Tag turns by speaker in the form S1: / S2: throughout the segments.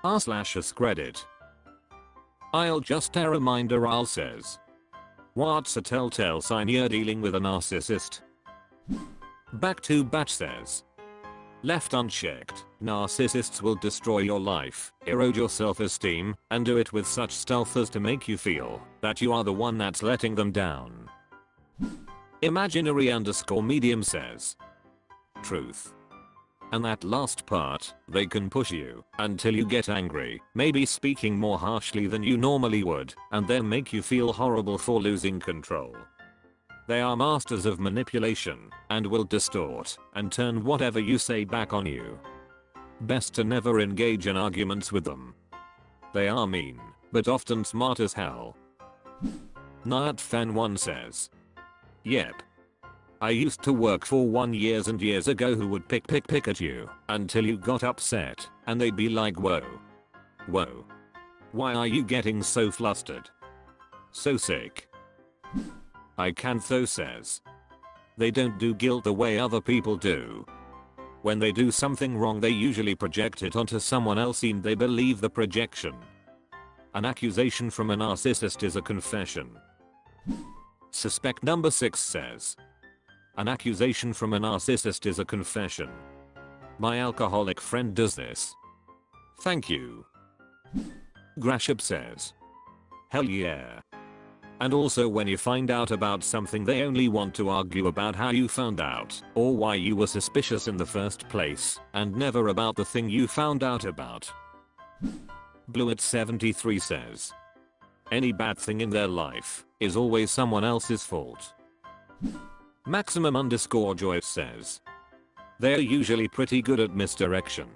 S1: r/AskReddit. I'll just a reminder I'll says. What's a telltale sign you're dealing with a narcissist? Back to batch says. Left unchecked, narcissists will destroy your life, erode your self-esteem, and do it with such stealth as to make you feel that you are the one that's letting them down. Imaginary_medium says. Truth. And that last part, they can push you until you get angry, maybe speaking more harshly than you normally would, and then make you feel horrible for losing control. They are masters of manipulation and will distort and turn whatever you say back on you. Best to never engage in arguments with them. They are mean, but often smart as hell. Nerdfan1 says. Yep. I used to work for one years and years ago who would pick at you until you got upset and they'd be like whoa. Whoa. Why are you getting so flustered? So sick. I can't though says. They don't do guilt the way other people do. When they do something wrong they usually project it onto someone else and they believe the projection. An accusation from a narcissist is a confession. Suspect number 6 says. An accusation from a narcissist is a confession. My alcoholic friend does this. Thank you. Grashup says. Hell yeah. And also when you find out about something they only want to argue about how you found out or why you were suspicious in the first place and never about the thing you found out about. Blueit73 says. Any bad thing in their life is always someone else's fault. Maximum_Joyce says. They're usually pretty good at misdirection.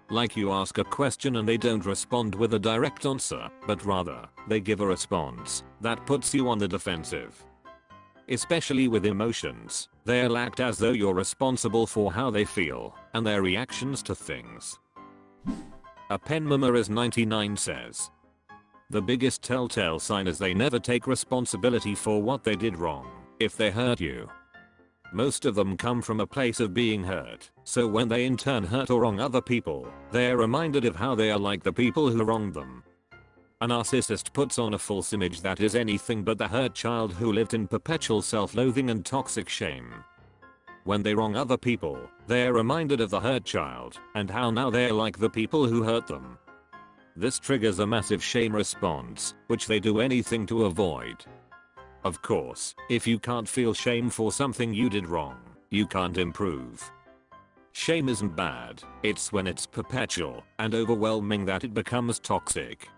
S1: Like you ask a question and they don't respond with a direct answer, but rather, they give a response that puts you on the defensive. Especially with emotions, they'll act as though you're responsible for how they feel and their reactions to things. A penmama is 99 says. The biggest telltale sign is they never take responsibility for what they did wrong. If they hurt you. Most of them come from a place of being hurt, so when they in turn hurt or wrong other people, they're reminded of how they are like the people who wronged them. A narcissist puts on a false image that is anything but the hurt child who lived in perpetual self-loathing and toxic shame. When they wrong other people, they're reminded of the hurt child and how now they're like the people who hurt them. This triggers a massive shame response, which they do anything to avoid. Of course, if you can't feel shame for something you did wrong, you can't improve. Shame isn't bad, it's when it's perpetual and overwhelming that it becomes toxic.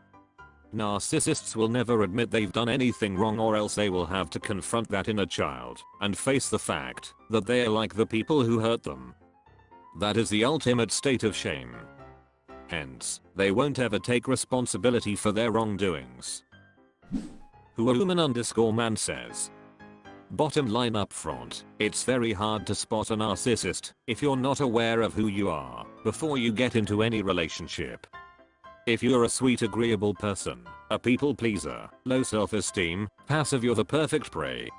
S1: Narcissists will never admit they've done anything wrong or else they will have to confront that inner child and face the fact that they are like the people who hurt them. That is the ultimate state of shame. Hence, they won't ever take responsibility for their wrongdoings. Human_man says. Bottom line up front, it's very hard to spot a narcissist if you're not aware of who you are before you get into any relationship. If you're a sweet agreeable person, a people pleaser, low self-esteem, passive you're the perfect prey.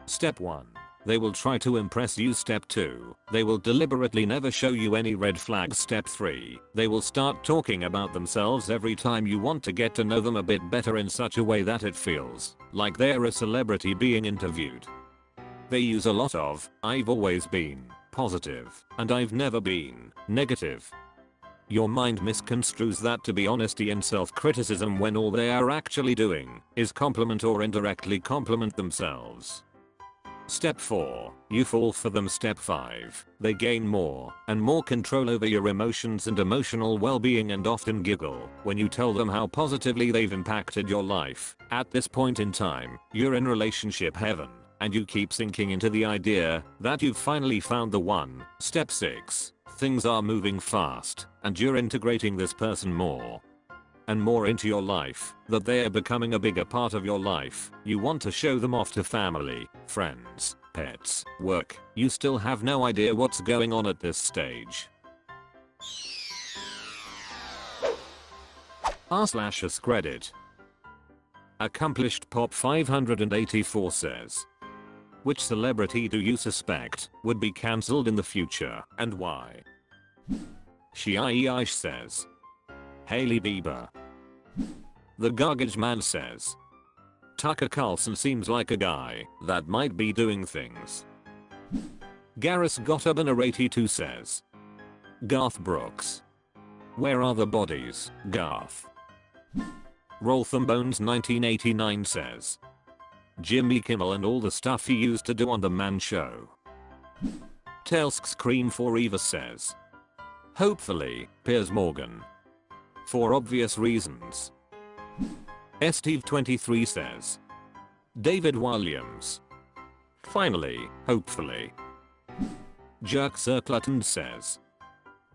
S1: Step 1. They will try to impress you. Step 2. They will deliberately never show you any red flags. Step 3. They will start talking about themselves every time you want to get to know them a bit better in such a way that it feels like they're a celebrity being interviewed. They use a lot of, I've always been positive, and I've never been negative. Your mind misconstrues that to be honesty and self-criticism when all they are actually doing is compliment or indirectly compliment themselves. Step 4. You fall for them. Step 5. They gain more and more control over your emotions and emotional well-being and often giggle when you tell them how positively they've impacted your life. At this point in time, you're in relationship heaven and you keep sinking into the idea that you've finally found the one. Step 6. Things are moving fast and you're integrating this person more and more into your life, that they are becoming a bigger part of your life. You want to show them off to family, friends, pets, work. You still have no idea what's going on at this stage. r/AskReddit. Accomplished Pop 584 says. Which celebrity do you suspect would be cancelled in the future and why? Shiaiish says. Hailey Bieber. The Garbage Man says, Tucker Carlson seems like a guy that might be doing things. Gareth Gotterban 82 says, Garth Brooks. Where are the bodies, Garth? Roltham Bones 1989 says, Jimmy Kimmel and all the stuff he used to do on the Man Show. Telsk Scream for Eva says, hopefully, Piers Morgan. For obvious reasons. Steve 23 says, David Williams. Finally, hopefully. Jerk Circleton says,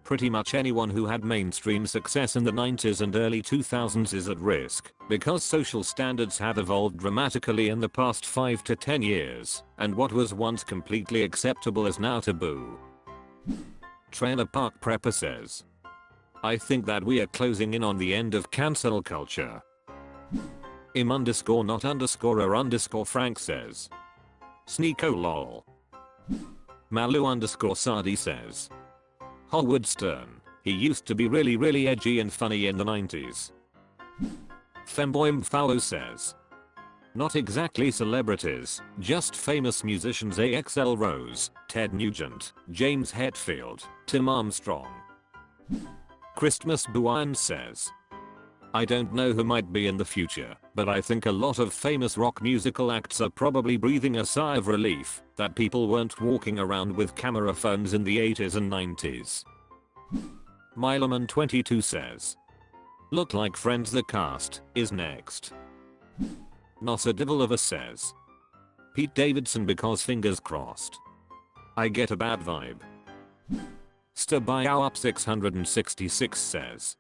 S1: pretty much anyone who had mainstream success in the 90s and early 2000s is at risk, because social standards have evolved dramatically in the past 5 to 10 years, and what was once completely acceptable is now taboo. Trailer Park Prepper says, I think that we are closing in on the end of cancel culture. Im_not_er_Frank says, Sneeko lol. Malu_Sadi says, Howard Stern, he used to be really edgy and funny in the 90s. Femboy says, not exactly celebrities, just famous musicians AXL Rose, Ted Nugent, James Hetfield, Tim Armstrong. Christmas Buan says, I don't know who might be in the future, but I think a lot of famous rock musical acts are probably breathing a sigh of relief that people weren't walking around with camera phones in the 80s and 90s. Mileman 22 says, look like Friends the cast is next. Nossa Divilova says, Pete Davidson because fingers crossed. I get a bad vibe. Stabayao up 666 says,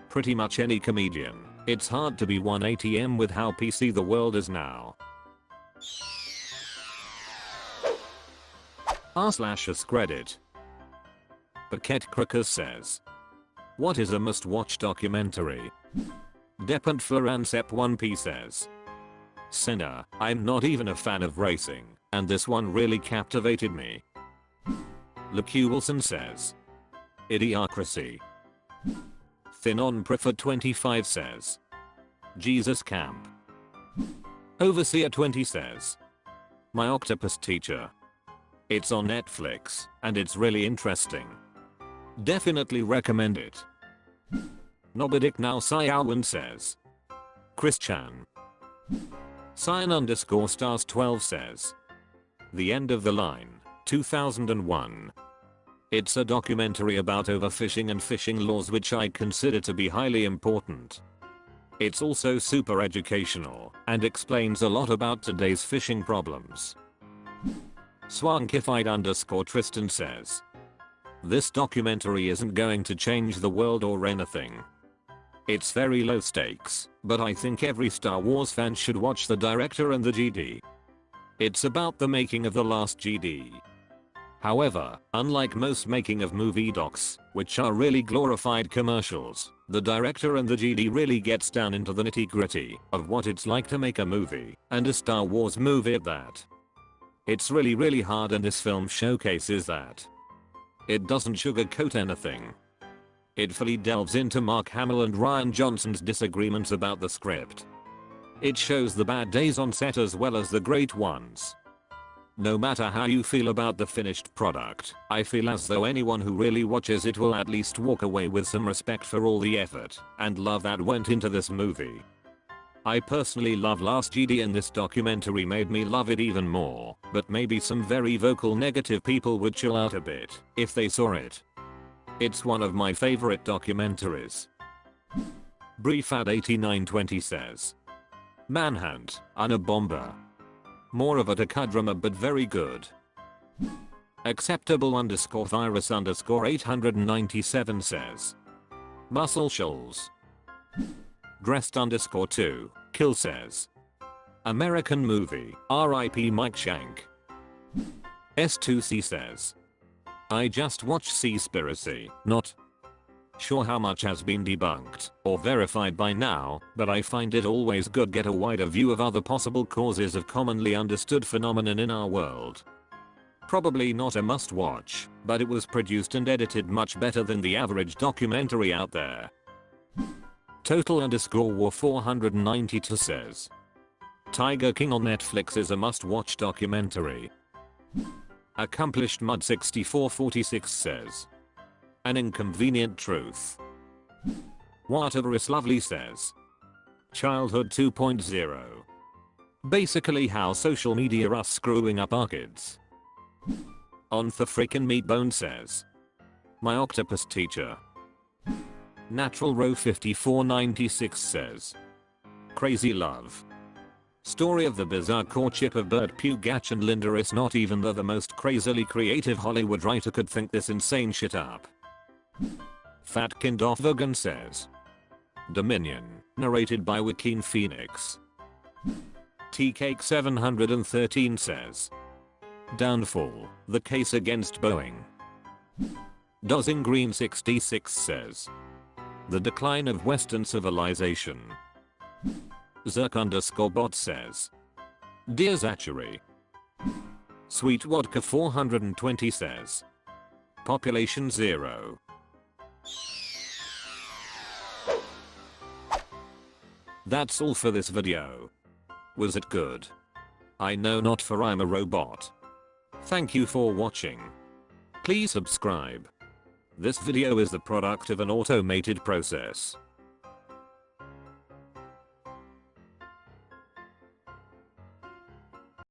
S1: pretty much any comedian. It's hard to be 180M with how PC the world is now. r/AskReddit. Paquette Crocker says, what is a must-watch documentary? Depend Florensep 1p says, Sinner, I'm not even a fan of racing, and this one really captivated me. LeQ Wilson says, Idiocracy. Thinon Prefer 25 says, Jesus Camp. Overseer 20 says, My Octopus Teacher. It's on Netflix, and it's really interesting. Definitely recommend it. Nobadik Now Sayawan says, Chris Chan. Cyan_stars12 says, The End of the Line, 2001. It's a documentary about overfishing and fishing laws which I consider to be highly important. It's also super educational and explains a lot about today's fishing problems. Swankified_Tristan says, this documentary isn't going to change the world or anything. It's very low stakes, but I think every Star Wars fan should watch the director and the GD. It's about the making of The Last GD. However, unlike most making of movie docs, which are really glorified commercials, the director and the GD really gets down into the nitty-gritty of what it's like to make a movie, and a Star Wars movie at that. It's really hard, and this film showcases that. It doesn't sugarcoat anything. It fully delves into Mark Hamill and Rian Johnson's disagreements about the script. It shows the bad days on set as well as the great ones. No matter how you feel about the finished product, I feel as though anyone who really watches it will at least walk away with some respect for all the effort and love that went into this movie. I personally love Last GD, and this documentary made me love it even more, but maybe some very vocal negative people would chill out a bit if they saw it. It's one of my favorite documentaries. Briefad8920 says, Manhunt, Unabomber. More of a Takudrama but very good. Acceptable_virus_897 says, Muscle Shoals. Dressed_2, Kill says, American movie, RIP Mike Shank. S2C says, I just watched Seaspiracy, not sure how much has been debunked or verified by now, but I find it always good get a wider view of other possible causes of commonly understood phenomenon in our world. Probably not a must watch, but it was produced and edited much better than the average documentary out there. Total_war 492 says, Tiger King on Netflix is a must-watch documentary. Accomplished Mud 6446 says, an inconvenient truth. Whatever Lovely says, childhood 2.0. Basically how social media are screwing up our kids. On the frickin' Meatbone says, my octopus teacher. Natural Row 5496 says, crazy love. Story of the bizarre courtship of Bert Pugach and Linda is not even the most crazily creative Hollywood writer could think this insane shit up. Fatkind of Vegan says, Dominion, narrated by Joaquin Phoenix. T-Cake 713 says, Downfall, the case against Boeing. Dozing Green 66 says, the decline of Western civilization. Zerk_bot says, dear Zachary. Sweet Vodka 420 says, population 0. That's all for this video. Was it good? I know not, for I'm a robot. Thank you for watching. Please subscribe. This video is the product of an automated process.